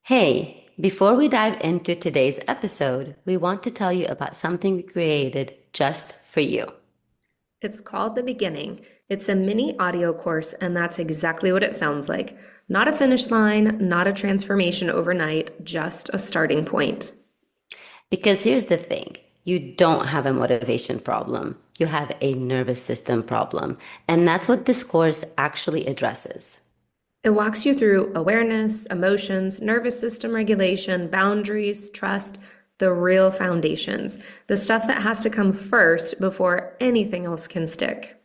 Hey, before we dive into today's episode, we want to tell you about something we created just for you. It's called The Beginning. It's a mini audio course, and that's exactly what it sounds like. Not a finish line, not a transformation overnight, just a starting point. Because here's the thing, you don't have a motivation problem, you have a nervous system problem. And that's what this course actually addresses. It walks you through awareness, emotions, nervous system regulation, boundaries, trust, the real foundations, the stuff that has to come first before anything else can stick.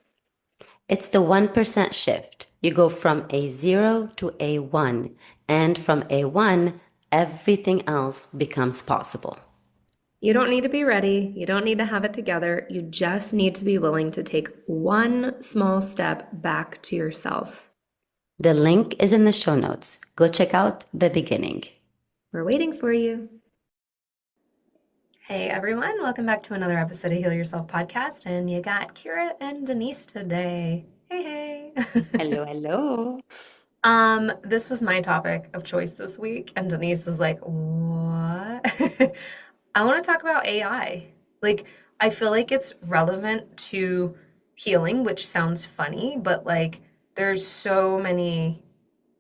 It's the 1% shift. You go from a zero to a one, and from a one, everything else becomes possible. You don't need to be ready. You don't need to have it together. You just need to be willing to take one small step back to yourself. The link is in the show notes. Go check out the beginning. We're waiting for you. Hey everyone, welcome back to another episode of Heal Yourself podcast. And you got Kira and Denise today. Hey, hey. Hello, hello. This was my topic of choice this week, and Denise is like, what? I want to talk about AI. Like, I feel like it's relevant to healing, which sounds funny, but like there's so many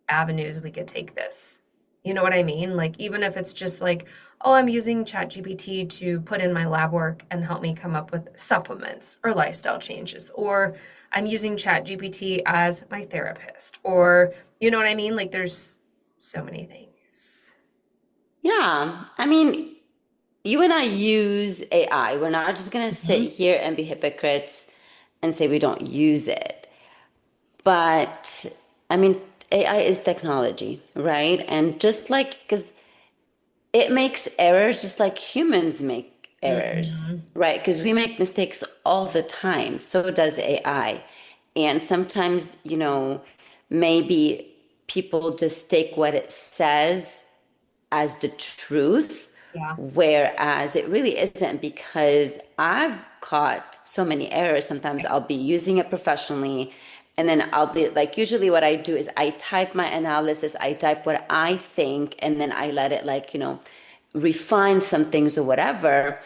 avenues we could take this. You know what I mean? Like, even if it's just like, oh, I'm using ChatGPT to put in my lab work and help me come up with supplements or lifestyle changes, or I'm using ChatGPT as my therapist, or you know what I mean? Like, there's so many things. Yeah, I mean, you and I use AI. We're not just going to sit Mhm. here and be hypocrites and say we don't use it. But I mean, AI is technology, right? And just like, because it makes errors just like humans make errors, Mhm. right? Because we make mistakes all the time. So does AI. And sometimes, maybe people just take what it says as the truth, Yeah. whereas it really isn't because I've caught so many errors. Sometimes I'll be using it professionally, and then I'll be like, usually what I do is I type my analysis, I type what I think, and then I let it refine some things or whatever.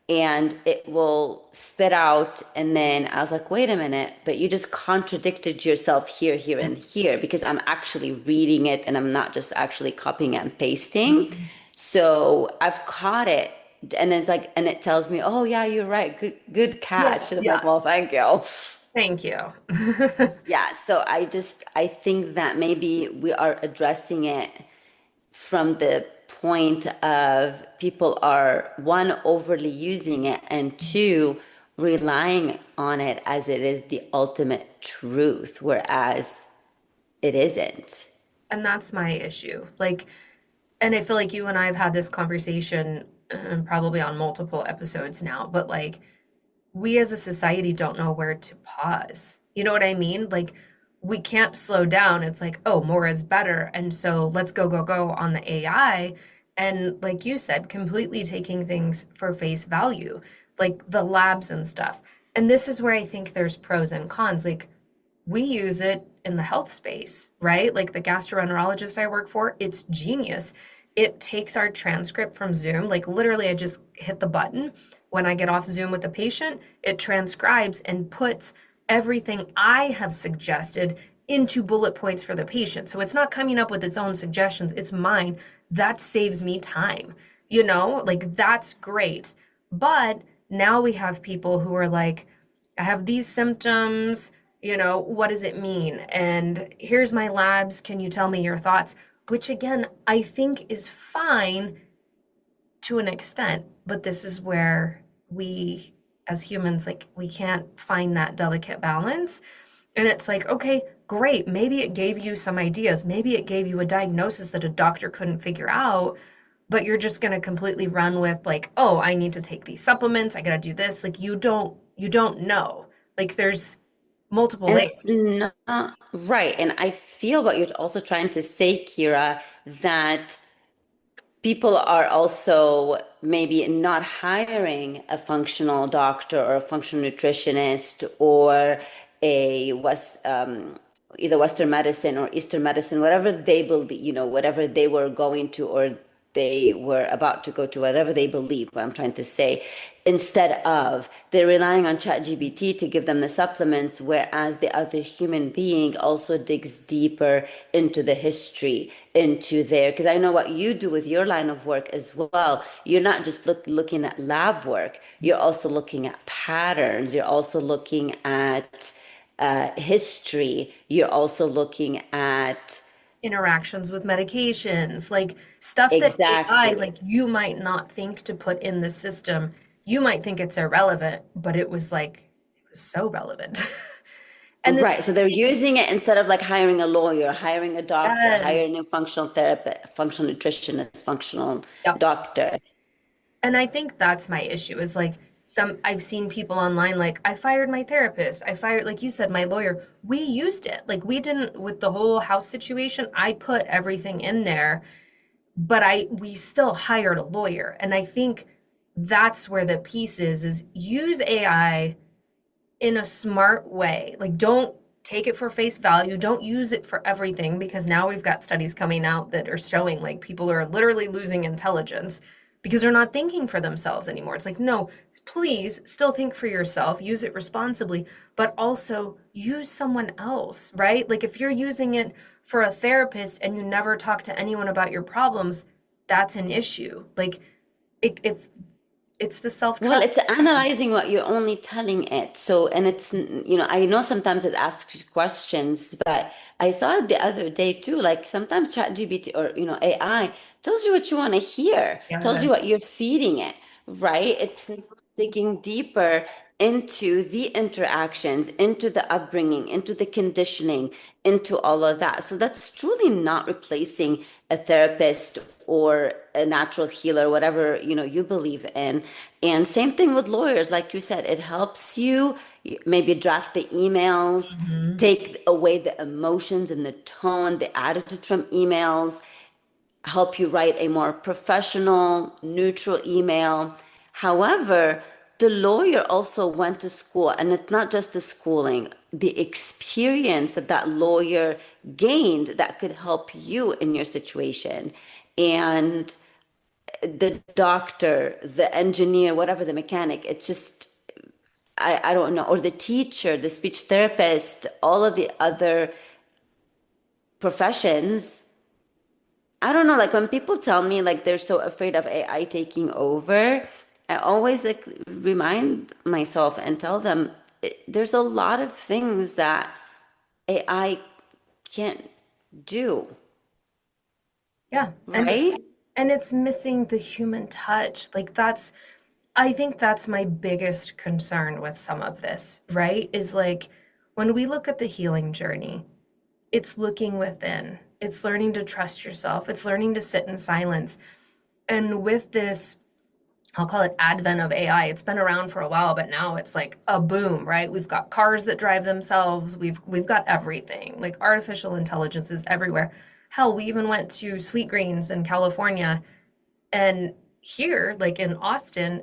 And it will spit out. And then I was like, wait a minute, but you just contradicted yourself here, here, and here because I'm actually reading it and I'm not just actually copying and pasting. Mhm. So I've caught it. And then it's like, and it tells me, oh, yeah, you're right. Good Yeah, catch. And I'm yeah. like, well, thank you. Thank you. Yeah. So I think that maybe we are addressing it from the point of people are one, overly using it, and two, relying on it as it is the ultimate truth, whereas it isn't. And that's my issue. Like, and I feel like you and I have had this conversation probably on multiple episodes now, but like we as a society don't know where to pause. You know what I mean? Like we can't slow down. It's like, oh, more is better. And so let's go, go, go on the AI. And like you said, completely taking things for face value, like the labs and stuff. And this is where I think there's pros and cons. Like we use it in the health space, right? Like the gastroenterologist I work for, it's genius. It takes our transcript from Zoom. Like literally, I just hit the button. When I get off Zoom with the patient, it transcribes and puts everything I have suggested into bullet points for the patient. So it's not coming up with its own suggestions, it's mine. That saves me time. Like that's great. But now we have people who are like, I have these symptoms, what does it mean? And here's my labs. Can you tell me your thoughts? Which again, I think is fine to an extent, but this is where we as humans, like, we can't find that delicate balance. And it's like, okay, great. Maybe it gave you some ideas. Maybe it gave you a diagnosis that a doctor couldn't figure out, but you're just going to completely run with like, oh, I need to take these supplements. I got to do this. Like you don't know. Like there's multiple And it's layers. not right. And I feel what you're also trying to say, Kira, that people are also maybe not hiring a functional doctor or a functional nutritionist or a was either Western medicine or Eastern medicine, whatever they believe, whatever they were going to or they were about to go to, whatever they believe, what I'm trying to say, instead of they're relying on ChatGPT to give them the supplements, whereas the other human being also digs deeper into the history, into there. Because I know what you do with your line of work as well. You're not just looking at lab work, you're also looking at patterns, you're also looking at history, you're also looking at Interactions with medications, like stuff that AI, exactly. like you might not think to put in the system. You might think it's irrelevant, but it was so relevant. And this, Right. So they're using it instead of like hiring a lawyer, hiring a doctor, yes, hiring a functional therapist, functional nutritionist, functional yep. doctor. And I think that's my issue is like I've seen people online like I fired my therapist. I fired, like you said, my lawyer. We used it. Like we didn't with the whole house situation. I put everything in there, but we still hired a lawyer. And I think that's where the piece is use AI in a smart way. Like, don't take it for face value. Don't use it for everything because now we've got studies coming out that are showing like people are literally losing intelligence because they're not thinking for themselves anymore. It's like, no, please still think for yourself, use it responsibly, but also use someone else, right? Like, if you're using it for a therapist and you never talk to anyone about your problems, that's an issue. Like, if it's the self Well, trust. it's analyzing what you're only telling it. So, and I know sometimes it asks you questions, but I saw it the other day too. Like sometimes ChatGPT or, AI tells you what you want to hear, tells Yeah. you what you're feeding it, right? It's not digging deeper into the interactions, into the upbringing, into the conditioning, into all of that. So that's truly not replacing a therapist or a natural healer, whatever, you believe in. And same thing with lawyers, like you said, it helps you maybe draft the emails, Mhm. take away the emotions and the tone, the attitude from emails, help you write a more professional, neutral email. However, the lawyer also went to school, and it's not just the schooling, the experience that that lawyer gained that could help you in your situation. And the doctor, the engineer, whatever, the mechanic, it's just, I don't know, or the teacher, the speech therapist, all of the other professions. I don't know, like when people tell me like they're so afraid of AI taking over, I always like remind myself and tell them there's a lot of things that AI can't do, Yeah, right? and it's missing the human touch. Like I think that's my biggest concern with some of this, right? Is like when we look at the healing journey, it's looking within. It's learning to trust yourself. It's learning to sit in silence. And with this, I'll call it advent of AI. It's been around for a while, but now it's like a boom, right? We've got cars that drive themselves. We've got everything. Like artificial intelligence is everywhere. Hell, we even went to Sweet Greens in California, and here, like in Austin,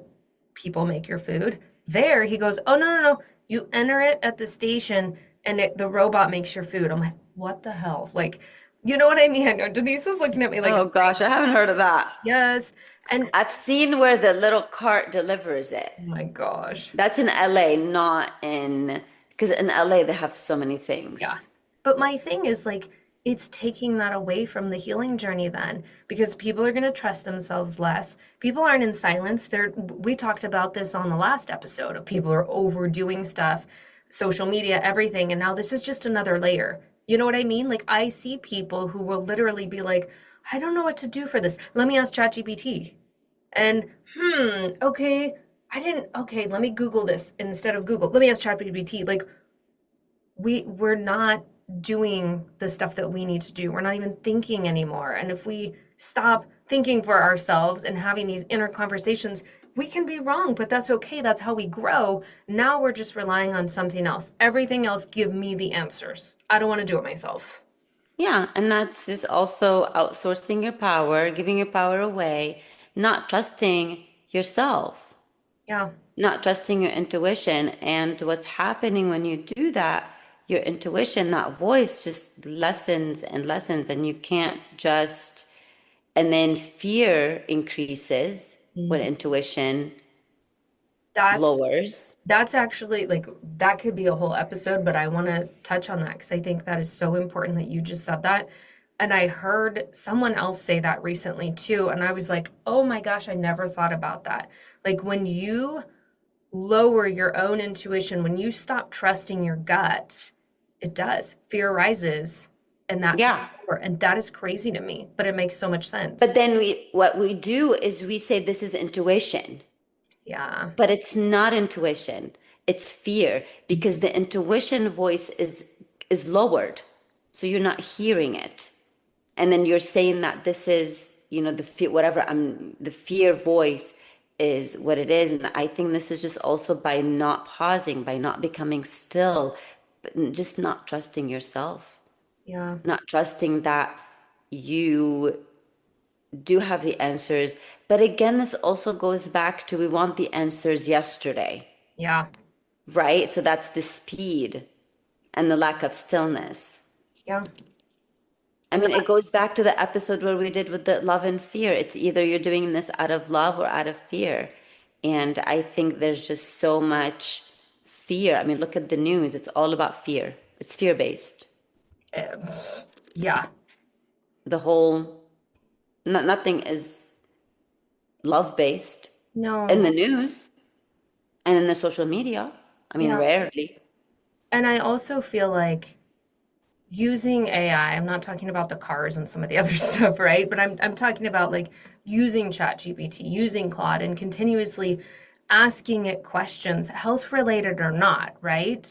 people make your food. There, he goes, "Oh, no, no, no. You enter it at the station and the robot makes your food." I'm like, "What the hell?" Like, you know what I mean? I know Denise is looking at me like, Oh gosh, I haven't heard of that. "Yes." And I've seen where the little cart delivers it. oh my gosh. That's in LA, not because in LA they have so many Yeah. things. But my thing is like, it's taking that away from the healing journey then because people are going to trust themselves less. People aren't in silence. We talked about this on the last episode of people are overdoing stuff, social media, everything. And now this is just another layer. You know what I mean? Like I see people who will literally be like, I don't know what to do for this. Let me ask ChatGPT. And okay, okay, let me Google this instead of Google. Let me ask ChatGPT. Like we're not doing the stuff that we need to do. We're not even thinking anymore. And if we stop thinking for ourselves and having these inner conversations, we can be wrong, but that's okay. That's how we grow. Now we're just relying on something else. Everything else give me the answers. I don't want to do it myself. Yeah, and that's just also outsourcing your power, giving your power away, not trusting yourself, Yeah. not trusting your intuition. And what's happening when you do that? your intuition, that voice just lessens and lessens, and you can't just, and then fear increases when Mhm. intuition That's lowers. That's actually like that could be a whole episode, but I want to touch on that because I think that is so important that you just said that. And I heard someone else say that recently too, and I was like, "Oh my gosh, I never thought about that." Like when you lower your own intuition, when you stop trusting your gut, it does. Fear rises and that takes Yeah. over. And that is crazy to me, but it makes so much But sense. then what we do is we say this is intuition, Yeah. but it's not intuition. It's fear because the intuition voice is lowered. So you're not hearing it. And then you're saying that this is, the fear, whatever the fear voice is what it is. And I think this is just also by not pausing, by not becoming still, but just not trusting yourself, Yeah. not trusting that you do have the answers. But again, this also goes back to we want the answers yesterday, Yeah. right? So that's the speed and the lack of stillness. Yeah. I mean, it goes back to the episode where we did with the love and fear. It's either you're doing this out of love or out of fear. And I think there's just so much fear. I mean, look at the news. It's all about fear. It's fear based. Um, yeah. The whole, nothing is love based in No. the news and in the social media. I mean, Yeah. rarely. And I also feel like using AI, I'm not talking about the cars and some of the other stuff, right? But I'm talking about like using ChatGPT, using Claude and continuously asking it questions, health related or not, right?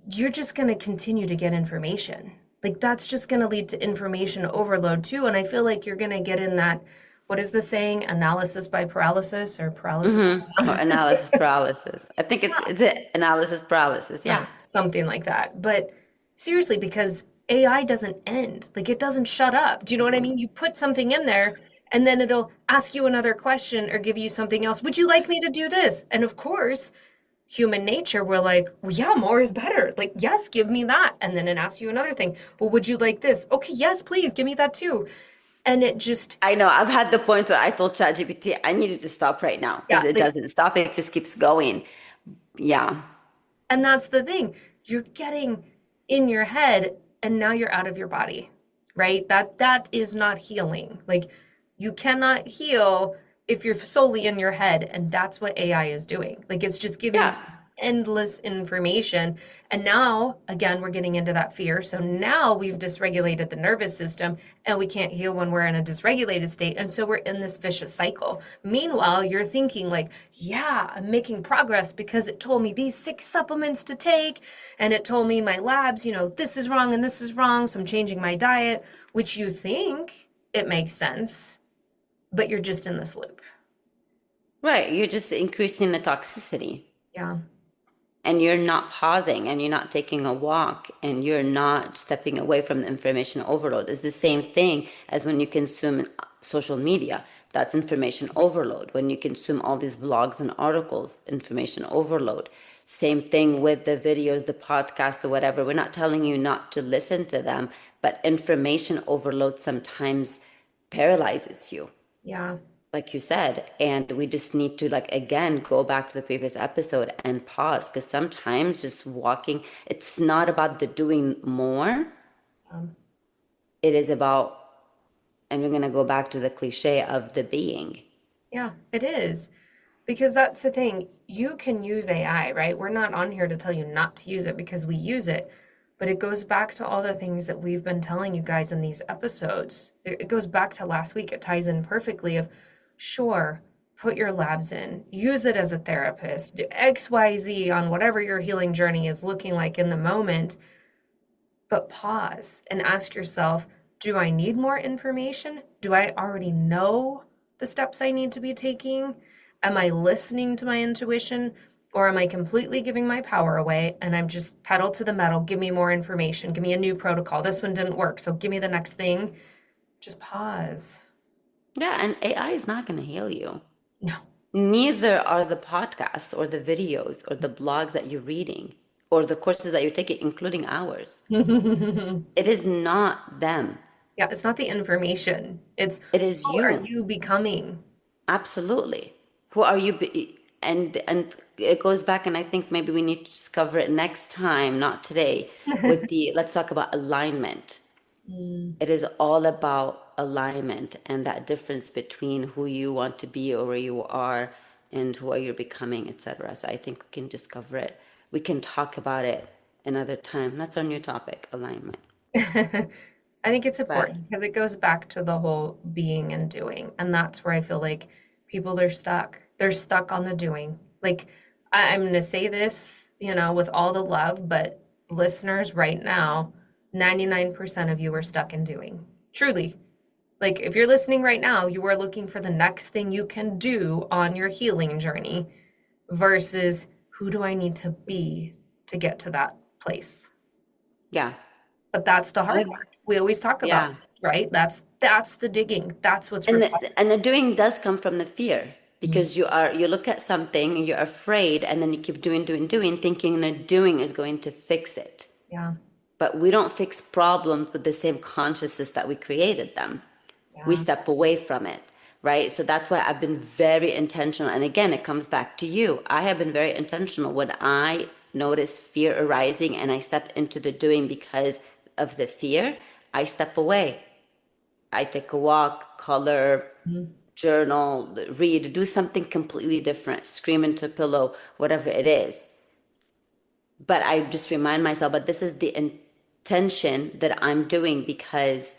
You're just going to continue to get information. Like that's just going to lead to information overload too. And I feel like you're going to get in that, what is the saying? Analysis by paralysis or paralysis by Or analysis? analysis paralysis. I think it's it. Analysis paralysis. Yeah. Something like that. But seriously, because AI doesn't end, like it doesn't shut up. Do you know what I mean? You put something in there and then it'll ask you another question or give you something else. Would you like me to do this? And of course, human nature, we're like, well, yeah, more is better. Like, yes, give me that. And then it asks you another thing. Well, would you like this? Okay, yes, please, give me that too. And it just, I know. I've had the point where I told ChatGPT I needed to stop right now because yeah, it like, doesn't stop. It just keeps going. Yeah. and that's the thing. You're getting in your head and now you're out of your body, right? That is not healing. Like you cannot heal if you're solely in your head, and that's what AI is doing. Like it's just giving you Yeah. this endless information. And now, again, we're getting into that fear. So now we've dysregulated the nervous system and we can't heal when we're in a dysregulated state. And so we're in this vicious cycle. Meanwhile, you're thinking like, yeah, I'm making progress because it told me these 6 supplements to take and it told me my labs, this is wrong and this is wrong. So I'm changing my diet, which you think it makes sense, but you're just in this loop. Right. You're just increasing the toxicity Yeah. and you're not pausing and you're not taking a walk and you're not stepping away from the information overload. It's the same thing as when you consume social media. That's information overload. When you consume all these blogs and articles, information overload. Same thing with the videos, the podcast, or whatever. We're not telling you not to listen to them, but information overload sometimes paralyzes you, Yeah. like you said. And we just need to, like, again, go back to the previous episode and pause because sometimes just walking, it's not about the doing more. Um, It is about, and we're going to go back to the cliche of the being. yeah, it is. Because that's the thing. You can use AI, right? We're not on here to tell you not to use it because we use it. But it goes back to all the things that we've been telling you guys in these episodes. It goes back to last week. It ties in perfectly of sure, put your labs in, use it as a therapist, do XYZ on whatever your healing journey is looking like in the moment, but pause and ask yourself, do I need more information? Do I already know the steps I need to be taking? Am I listening to my intuition? Or am I completely giving my power away and I'm just pedal to the metal? Give me more information. Give me a new protocol. This one didn't work. So give me the next thing. Just pause. Yeah, and AI is not going to heal you. No. Neither are the podcasts or the videos or the blogs that you're reading or the courses that you're taking, including ours. It is not them. Yeah, it's not the information. It's It is who are you. you becoming? Absolutely. Who are you? And it goes back, and I think maybe we need to just cover it next time, not today, with the let's talk about alignment. Mm. It is all about alignment and that difference between who you want to be or where you are and who are you becoming, etc. So I think we can just cover it. We can talk about it another time. That's our new topic, alignment. I think it's But important because it goes back to the whole being and doing. And that's where I feel like people are stuck. They're stuck on the doing. Like, I'm going to say this, with all the love, but listeners right now, 99% of you are stuck in doing. Truly. Like, if you're listening right now, you are looking for the next thing you can do on your healing journey versus who do I need to be to get to that place? yeah, But that's the hard I part. We always talk about yeah. this, right? That's the digging. That's what's required. And the doing does come from the fear Mm. because you look at something and you're afraid and then you keep doing, thinking the doing is going to fix it. Yeah, But we don't fix problems with the same consciousness that we created them. We yeah, step away from it, right? So that's why I've been very intentional. And again, it comes back to you. I have been very intentional when I notice fear arising and I step into the doing because of the fear, I step away. I take a walk, color, mhm, journal, read, do something completely different, scream into a pillow, whatever it is. But I just remind myself, but this is the intention that I'm doing because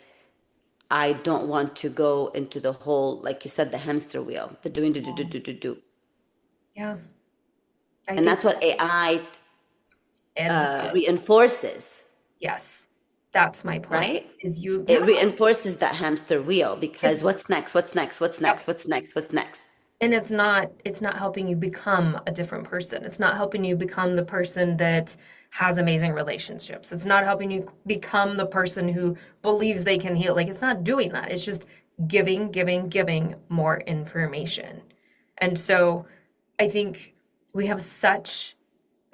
I don't want to go into the whole, like you said, the hamster wheel, the doing, do, do, do, do, do, do. yeah. I And think that's what AI it does. reinforces, Yes, that's my point. right? Is you, It yeah, reinforces that hamster wheel it's because what's next? What's next? What's yep. next? What's next? What's next? And it's not helping you become a different person. It's not helping you become the person that has amazing relationships. It's not helping you become the person who believes they can heal. Like it's not doing that. It's just giving, giving, giving more information. And so I think we have such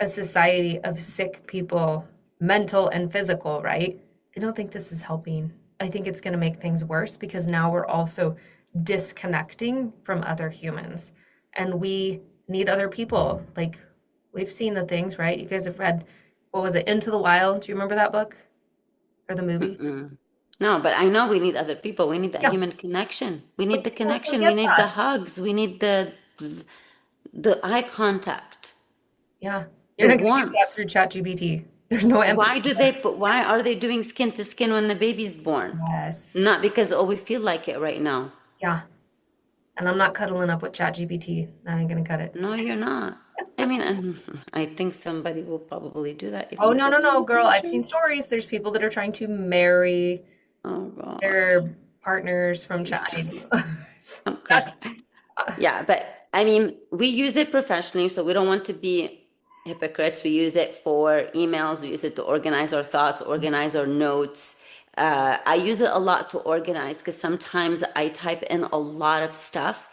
a society of sick people, mental and physical, right? I don't think this is helping. I think it's going to make things worse because now we're also disconnecting from other humans and we need other people. Like we've seen the things, right? You guys have read, what was it, Into the Wild? Do you remember that book or the movie? Mm-mm. No, but I know we need other people. We need that Yeah, human connection. We but need the people connection. We forget need the that. hugs. We need the eye contact, Yeah, you're the not going to get that warmth. through ChatGPT. There's no empathy there. Why are they doing skin to skin when the baby's born? Yes. Not because, oh, we feel like it right now. Yeah. And I'm not cuddling up with ChatGPT. That ain't gonna cut it. No, you're not. I mean, I think somebody will probably do that Oh, no, no, eventually in no, the girl. I've future. seen stories. There's people that are trying to marry Oh God. their partners from Chat. I know. Okay. That's Yeah, but I mean, we use it professionally, so we don't want to be hypocrites. We use it for emails, we use it to organize our thoughts, organize our notes. I use it a lot to organize because sometimes I type in a lot of stuff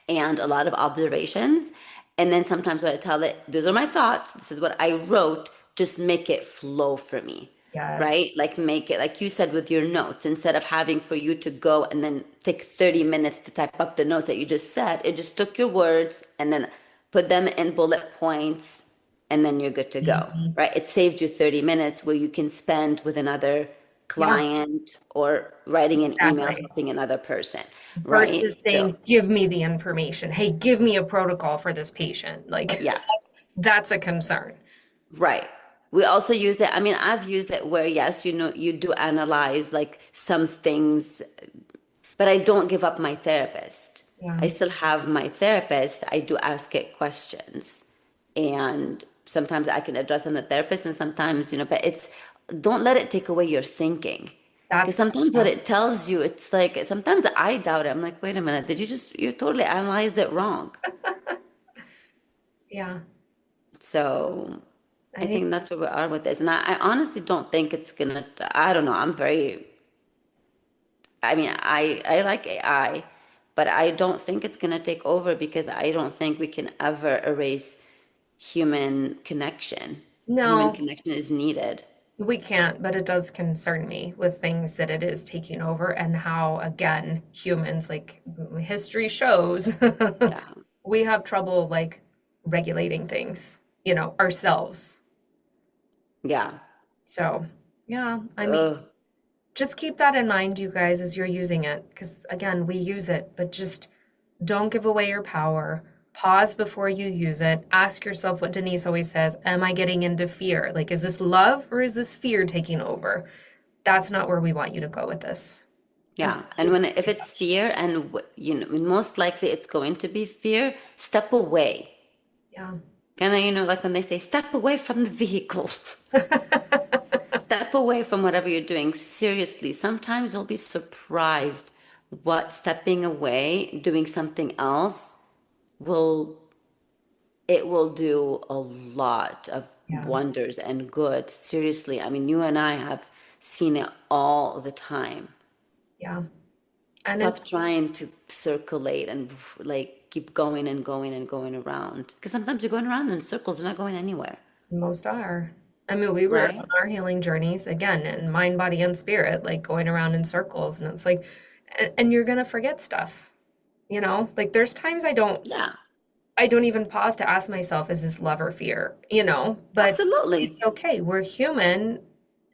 and a lot of observations. And then sometimes when I tell it, these are my thoughts, this is what I wrote, just make it flow for me, yes. right? Like make it, like you said with your notes, instead of having for you to go and then take 30 minutes to type up the notes that you just said, it just took your words and then put them in bullet points and then you're good to go, Mhm. right? It saved you 30 minutes where you can spend with another Yeah, client or writing an email, exactly. helping another person, right? Versus So, saying, give me the information. Hey, give me a protocol for this patient. Like yeah. that's a concern. Right. We also use it. I mean, I've used it where, yes, you know, you do analyze like some things, but I don't give up my therapist. Yeah. I still have my therapist. I do ask it questions. And sometimes I can address on the therapist, and sometimes, but don't let it take away your thinking. Because That's sometimes what yeah. it tells you, it's like, sometimes I doubt it. I'm like, wait a minute, you totally analyzed it wrong. Yeah. So I I think think that's where we are with this. And I honestly don't think it's gonna, I don't know. I mean, I like AI, but I don't think it's gonna take over because I don't think we can ever erase human connection. Human No, connection is needed. we can't, but it does concern me with things that it is taking over and how, again, humans, like history shows, Yeah. we have trouble like regulating things, ourselves. Yeah. So, yeah, I mean, Ugh. just keep that in mind, you guys, as you're using it. Because again, we use it, but just don't give away your power. Pause before you use it. Ask yourself what Denise always says: am I getting into fear? Like, is this love or is this fear taking over? That's not where we want you to go with this. And Yeah. And when if it's fear and most likely it's going to be fear, step away. yeah. Kind of, like when they say step away from the vehicle. Step away from whatever you're doing. Seriously, sometimes you'll be surprised what stepping away, doing something else will it will do a lot of Yeah, wonders and good. Seriously, I mean, you and I have seen it all the time. yeah. And Stop trying to circulate and like keep going and going and going around. Because sometimes you're going around in circles, you're not going anywhere, most are. I mean, we were on right? our healing journeys again in mind, body, and spirit, like going around in circles. And it's like, and you're gonna forget stuff, Like there's times Yeah, I don't even pause to ask myself, is this love or fear? But it's absolutely. okay. We're human,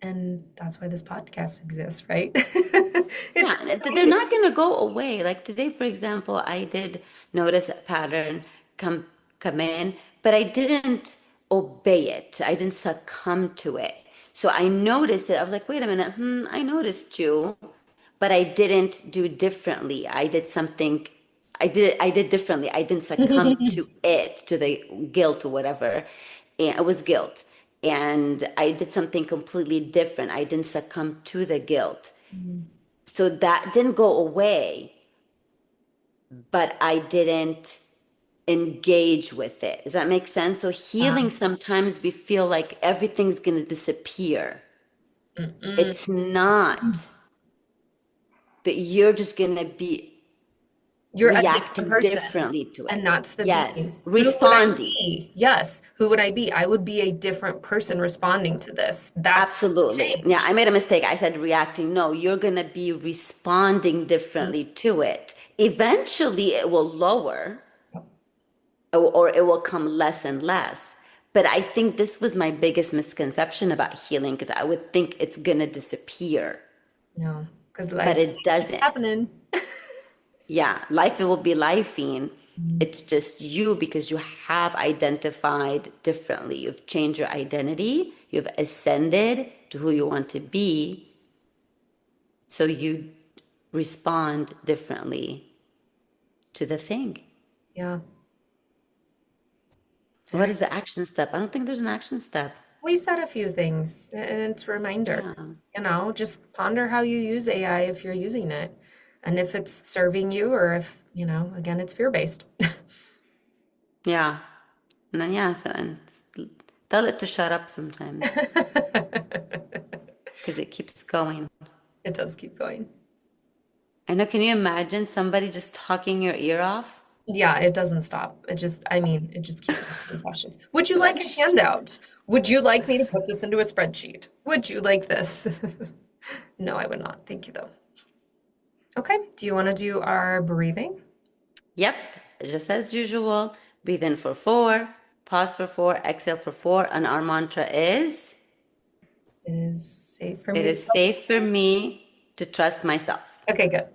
and that's why this podcast exists, right? It's Yeah, and they're not going to go away. Like today, for example, I did notice a pattern come come in, but I didn't obey it. I didn't succumb to it. So I noticed it. I was like, wait a minute, I noticed you, but I didn't do differently. I did differently. I didn't succumb to it, to the guilt or whatever. And it was guilt. And I did something completely different. I didn't succumb to the guilt. So that didn't go away, but I didn't engage with it. Does that make sense? So healing, sometimes we feel like everything's going to disappear. Mm-mm. It's not, but you're just going to be You're a different reacting person. differently to it. And that's the Yes, beauty. Who would I responding. be? Yes. Who would I be? I would be a different person responding to this. That's Absolutely. Yeah, change. I made a mistake. I said reacting. No, you're going to be responding differently to it. Eventually, it will lower, or it will come less and less. But I think this was my biggest misconception about healing because I would think it's going to disappear, No, because but life it keeps doesn't. happening. Yeah, life it will be lifing. Mm. It's just you because you have identified differently. You've changed your identity, you've ascended to who you want to be, so you respond differently to the thing. Yeah. All What right. is the action step? I don't think there's an action step. We said a few things, and it's a reminder. Yeah. Just ponder how you use AI if you're using it, and if it's serving you, or if, again, it's fear-based. Yeah. And then yeah, so and tell it to shut up sometimes because it keeps going. It does keep going. I know. Can you imagine somebody just talking your ear off? Yeah, it doesn't stop. It just keeps asking questions. Would you like Like, a handout? Would you like me to put this into a spreadsheet? Would you like this? No, I would not. Thank you, though. Okay, do you want to do our breathing? yep, just as usual. Breathe in for 4, pause for 4, exhale for 4, and our mantra is: It is safe for it me to is safe for me to trust myself. Okay, good.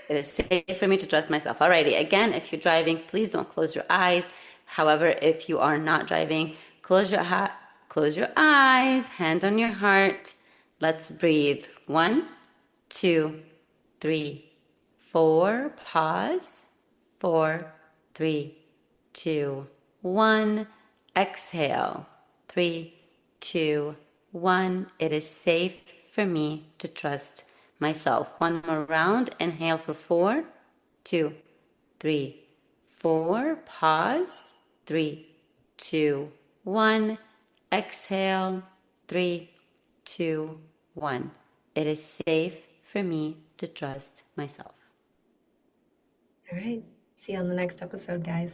It is safe for me to trust myself. Alrighty. Again, if you're driving, please don't close your eyes. However, if you are not driving, close your eyes, hand on your heart. Let's breathe. 1, 2, 3, 4. Pause. 4, 3, 2, 1. Exhale. 3, 2, 1. It is safe for me to trust myself. One more round. Inhale for 4, 2, 3, 4. Pause. 3, 2, 1. Exhale. 3, 2, 1. It is safe for me to trust myself. All right. See you on the next episode, guys.